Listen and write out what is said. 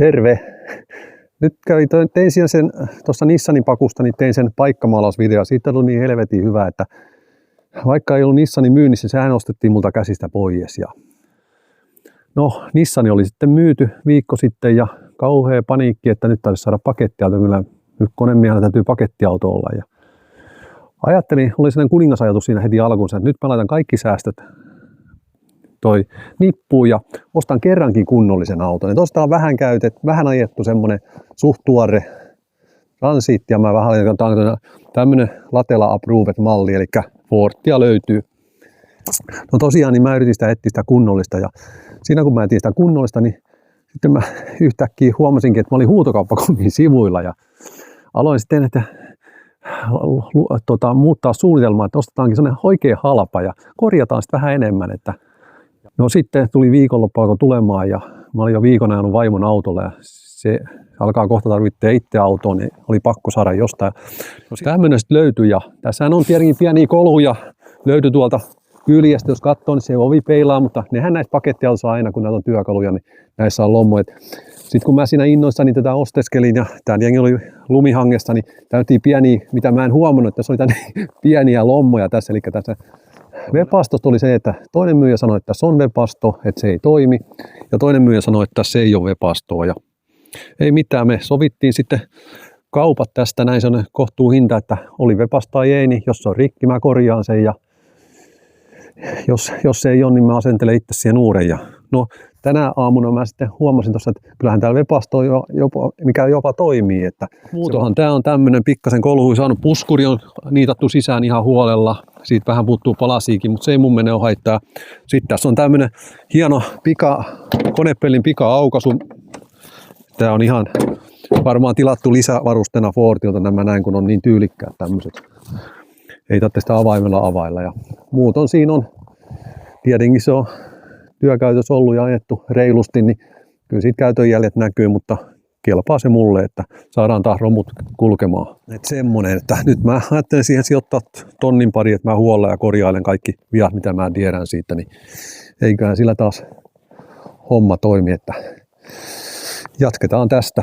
Terve! Nyt tein sen tuossa Nissanin pakusta, niin tein sen paikkamaalausvideo. Siitä oli niin helvetin hyvä, että vaikka ei ollut Nissanin myynnissä, sehän ostettiin multa käsistä pois. Ja no, Nissani oli sitten myyty viikko sitten ja kauhea paniikki, että nyt täytyisi saada pakettiauto. Kyllä nyt konemiehellä täytyy pakettiauto olla. Ja ajattelin, oli sellainen kuningasajatus siinä heti alkuunsa, että nyt mä laitan kaikki säästöt toi nippuun ja ostan kerrankin kunnollisen auton. Tuosta on vähän ajettu semmonen suht tuore Transit ja mä vähän tämmönen Latela Approved malli, eli Fordia löytyy. No tosiaan niin mä yritin etsiä sitä kunnollista ja siinä kun mä etsin sitä kunnollista, niin sitten mä yhtäkkiä huomasinkin, että mä olin Huutokauppakomin sivuilla ja aloin sitten muuttaa suunnitelmaa, että ostetaankin sellainen oikein halpa ja korjataan sitten vähän enemmän. Että no sitten tuli viikonloppu alkoi tulemaan ja mä olin jo viikon ajanut vaimon autolla ja se alkaa kohta tarvitse itse autoon, niin oli pakko saada jostain. No tämmöinen sitten löytyi ja tässähän on tietenkin pieniä koluja, löytyi tuolta kyljestä, jos katsoo, niin se ovi peilaa, mutta nehän näissä pakettiautoissa aina, kun näitä on työkaluja, niin näissä on lommoja. Sitten kun mä siinä innoissani tätä osteskelin ja tämä jengi oli lumihangesta, niin täytiin pieniä, mitä mä en huomannut, että tässä oli pieniä lommoja tässä, eli tässä Webastosta oli se, että toinen myyjä sanoi, että se on Webasto, että se ei toimi, ja toinen myyjä sanoi, että se ei ole Webastoa. Ja ei mitään, me sovittiin sitten kaupat tästä, näin se on kohtuuhinta, että oli Webasto tai ei, niin jos se on rikki, mä korjaan sen, ja jos se ei ole, niin mä asentelen itse siihen uuden. Ja no, tänä aamuna mä sitten huomasin tuossa, että kyllähän täällä Webasto on mikä jopa toimii. Että muutohan tää on tämmönen pikkasen kolhui saanut, puskuri on niitattu sisään ihan huolella. Siitä vähän puuttuu palasiikin, mutta se ei mun mene ole haittaa. Sitten tässä on tämmönen hieno konepellin pika-aukaisu. Tää on ihan varmaan tilattu lisävarustena Fordilta nämä näin, kun on niin tyylikkäät tämmöiset. Ei tarvitse sitä avaimella availla. Ja muuton siinä on, tietenkin se on työkäytössä ollut ja ajettu reilusti, niin kyllä siitä käytönjäljet näkyy, mutta kelpaa se mulle, että saadaan taas romut kulkemaan. Et semmonen, että nyt mä ajattelin siihen sijoittaa tonnin pari, että mä huolella ja korjailen kaikki viat, mitä mä tiedän siitä, niin eiköhän sillä taas homma toimi, että jatketaan tästä.